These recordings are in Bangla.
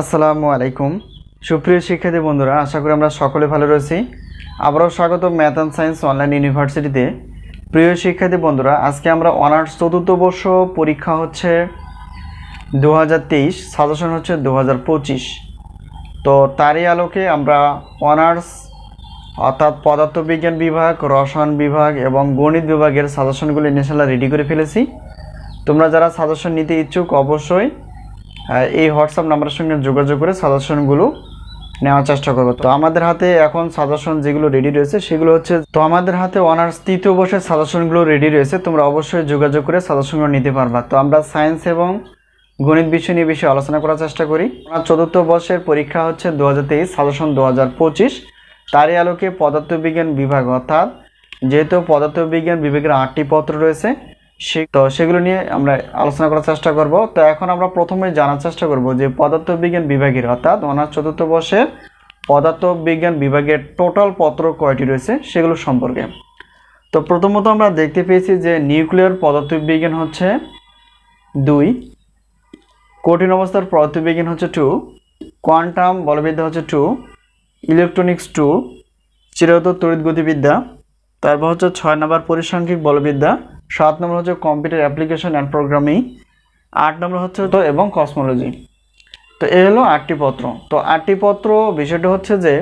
আসসালামু আলাইকুম সুপ্রিয় শিক্ষার্থী বন্ধুরা, আশা করি আমরা সকলে ভালো রয়েছি। আবারও স্বাগত ম্যাথ অ্যান্ড সায়েন্স অনলাইন ইউনিভার্সিটিতে। প্রিয় শিক্ষার্থী বন্ধুরা, আজকে আমরা অনার্স চতুর্থ বর্ষ পরীক্ষা হচ্ছে 2023, সাজেশন হচ্ছে 2025। তো তারই আলোকে আমরা অনার্স অর্থাৎ পদার্থবিজ্ঞান বিভাগ, রসায়ন বিভাগ এবং গণিত বিভাগের সাজেশনগুলো ইনশাআল্লাহ রেডি করে ফেলেছি। তোমরা যারা সাজেশন নিতে ইচ্ছুক অবশ্যই এই হোয়াটসঅ্যাপ নাম্বারের সঙ্গে যোগাযোগ করে সাজেশনগুলো নেওয়ার চেষ্টা করবো। তো আমাদের হাতে এখন সাজেশন যেগুলো রেডি রয়েছে সেগুলো হচ্ছে, তো আমাদের হাতে অনার্স তৃতীয় বর্ষের সাজেশনগুলো রেডি রয়েছে, তোমরা অবশ্যই যোগাযোগ করে সাজেশনগুলো নিতে পারবা। তো আমরা সায়েন্স এবং গণিত বিষয় নিয়ে বেশি আলোচনা করার চেষ্টা করি। আমার চতুর্থ বর্ষের পরীক্ষা হচ্ছে 2023, সাজেশন 2025। তারই আলোকে পদার্থবিজ্ঞান বিভাগ, অর্থাৎ যেহেতু পদার্থবিজ্ঞান বিভাগের 8টি পত্র রয়েছে, তো সেগুলো নিয়ে আমরা আলোচনা করার চেষ্টা করব। তো এখন আমরা প্রথমে জানার চেষ্টা করব যে পদার্থবিজ্ঞান বিভাগের অর্থাৎ অনার্স চতুর্থ বর্ষের পদার্থবিজ্ঞান বিভাগের টোটাল পত্র কয়টি রয়েছে সেগুলো সম্পর্কে। তো প্রথমত আমরা দেখতে পেয়েছি যে নিউক্লিয়ার পদার্থবিজ্ঞান হচ্ছে 2, কঠিন অবস্থার পদার্থবিজ্ঞান হচ্ছে 2, কোয়ান্টাম বলবিদ্যা হচ্ছে 2, ইলেকট্রনিক্স 2, চিরায়ত তড়িৎ গতিবিদ্যা, তারপর হচ্ছে 6 নম্বর পরিসংখ্যিক বলবিদ্যা, 7 নম্বর হচ্ছে কম্পিউটার অ্যাপ্লিকেশন অ্যান্ড প্রোগ্রামিং, 8 নম্বর হচ্ছে তো এবং কসমোলজি। তো এই হলো 8টি পত্র। তো 8টি পত্র বিষয়টা হচ্ছে যে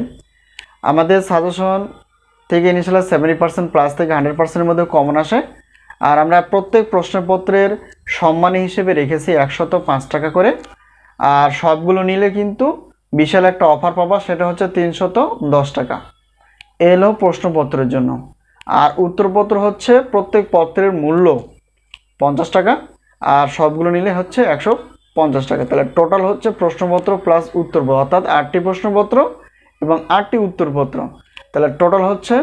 আমাদের সাজেশন থেকে ইনিশিয়াল 70% প্লাস থেকে 100%-এর মধ্যে কমন আসে। আর আমরা প্রত্যেক প্রশ্নপত্রের সম্মানী হিসেবে রেখেছি 105 টাকা করে। আর সবগুলো নিলে কিন্তু বিশাল একটা অফার পাবা, সেটা হচ্ছে 310 টাকা। এই হলো প্রশ্নপত্রের জন্য। আর উত্তরপত্র হচ্ছে প্রত্যেক পত্রের মূল্য 50 টাকা, আর সবগুলো নিলে হচ্ছে 150 টাকা। তাহলে টোটাল হচ্ছে প্রশ্নপত্র প্লাস উত্তরপত্র, অর্থাৎ 8টি প্রশ্নপত্র এবং 8টি উত্তরপত্র, তাহলে টোটাল হচ্ছে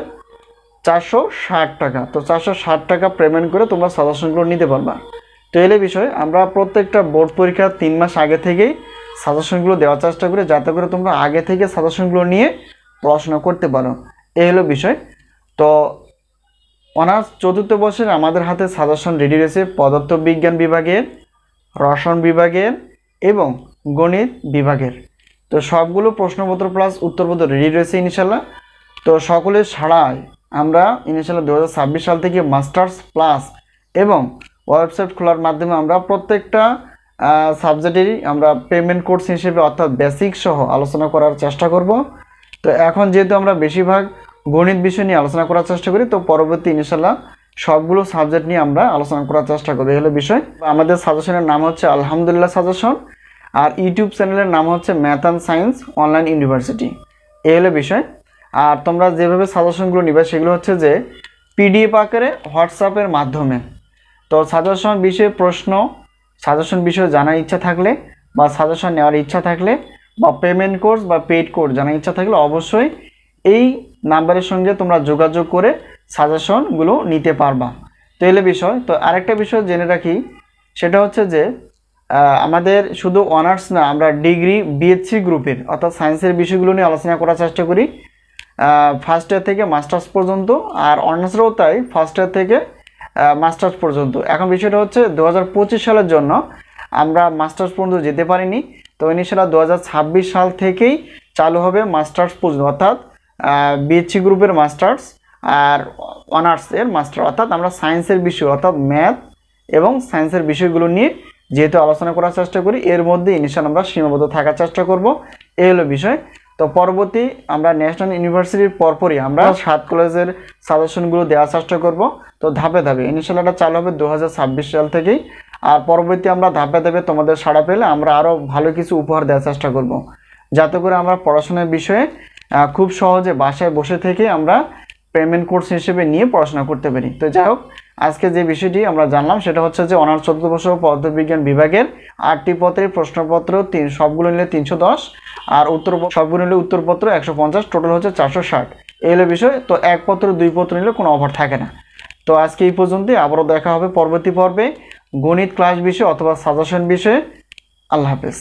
460 টাকা। তো 460 টাকা পেমেন্ট করে তোমরা সাজেশনগুলো নিতে পারবা। তো এলে বিষয় আমরা প্রত্যেকটা বোর্ড পরীক্ষার 3 মাস আগে থেকেই সাজেশনগুলো দেওয়ার চেষ্টা করি, যাতে করে তোমরা আগে থেকে সাজেশনগুলো নিয়ে পড়াশোনা করতে পারো। এই হলো বিষয়। তো অনার্স চতুর্থ বর্ষের আমাদের হাতে সাজেশন রেডি রয়েছে পদার্থবিজ্ঞান বিভাগের, রসায়ন বিভাগের এবং গণিত বিভাগের। তো সবগুলো প্রশ্নপত্র প্লাস উত্তরপত্র রেডি রয়েছে ইনশাল্লাহ। তো সকলের ছাড়াই আমরা ইনশাল্লাহ 2026 সাল থেকে মাস্টার্স প্লাস এবং ওয়েবসাইট খোলার মাধ্যমে আমরা প্রত্যেকটা সাবজেক্টেরই আমরা পেমেন্ট কোর্স হিসেবে অর্থাৎ বেসিক সহ আলোচনা করার চেষ্টা করব। তো এখন যেহেতু আমরা বেশিরভাগ গণিত বিষয় নিয়ে আলোচনা করার চেষ্টা করি, তো পরবর্তী ইনশাল্লাহ সবগুলো সাবজেক্ট নিয়ে আমরা আলোচনা করার চেষ্টা করবো। এই হলো বিষয়। আমাদের সাজেশনের নাম হচ্ছে আলহামদুলিল্লাহ সাজেশন, আর ইউটিউব চ্যানেলের নাম হচ্ছে math and science online university. এই হলো বিষয়। আর তোমরা যেভাবে সাজেশনগুলো নিবে সেগুলো হচ্ছে যে পিডিএফ আকারে হোয়াটসঅ্যাপের মাধ্যমে। তো সাজেশন বিষয়ে প্রশ্ন, সাজেশন বিষয়ে জানার ইচ্ছা থাকলে বা সাজেশন নেওয়ার ইচ্ছা থাকলে বা পেমেন্ট কোর্স বা পেইড কোর্স জানার ইচ্ছা থাকলে অবশ্যই এই নাম্বারের সঙ্গে তোমরা যোগাযোগ করে সাজেশনগুলো নিতে পারবা। তো এলে বিষয়। তো আরেকটা বিষয় জেনে রাখি, সেটা হচ্ছে যে আমাদের শুধু অনার্স না, আমরা ডিগ্রি বিএসসি গ্রুপের অর্থাৎ সায়েন্সের বিষয়গুলো নিয়ে আলোচনা করার চেষ্টা করি ফার্স্ট ইয়ার থেকে মাস্টার্স পর্যন্ত, আর অনার্সরাও তাই ফার্স্ট ইয়ার থেকে মাস্টার্স পর্যন্ত। এখন বিষয়টা হচ্ছে 2025 সালের জন্য আমরা মাস্টার্স পর্যন্ত যেতে পারিনি। তো ইনশাআল্লাহ 2026 সাল থেকেই চালু হবে মাস্টার্স পর্যন্ত, অর্থাৎ বিএসসি গ্রুপের মাস্টার্স আর অনার্সের মাস্টার, অর্থাৎ আমরা সায়েন্সের বিষয় অর্থাৎ ম্যাথ এবং সায়েন্সের বিষয়গুলো নিয়ে যেহেতু আলোচনা করার চেষ্টা করি, এর মধ্যে ইনশাআল্লাহ আমরা সীমাবদ্ধ থাকার চেষ্টা করব। এই হলো বিষয়। তো পরবর্তী আমরা ন্যাশনাল ইউনিভার্সিটির পরপরই আমরা 7 কলেজের সাজেশনগুলো দেওয়ার চেষ্টা করব। তো ধাপে ধাপে ইনশাআল্লাহ এটা চালু হবে 2026 সাল থেকেই। আর পরবর্তী আমরা ধাপে ধাপে তোমাদের সাড়া পেলে আমরা আরও ভালো কিছু উপহার দেওয়ার চেষ্টা করব, যাতে করে আমরা পড়াশোনার বিষয়ে খুব সহজে বাসায় বসে থেকে আমরা পেমেন্ট কোর্স হিসেবে নিয়ে পড়াশোনা করতে পারি। তো যাই হোক, আজকে যে বিষয়টি আমরা জানলাম সেটা হচ্ছে যে অনার্স চতুর্থ বর্ষ পদার্থবিজ্ঞান বিভাগের 8টি পত্রের প্রশ্নপত্র সবগুলো নিলে 310, আর সবগুলো নিলে উত্তরপত্র 150, টোটাল হচ্ছে 460। এই হলো বিষয়। তো এক পত্র 2 পত্র নিলে কোনো অফার থাকে না। তো আজকে এই পর্যন্তই, আবারও দেখা হবে পরবর্তী পর্বে গণিত ক্লাস বিষয় অথবা সাজেশন বিষয়ে। আল্লাহ হাফেজ।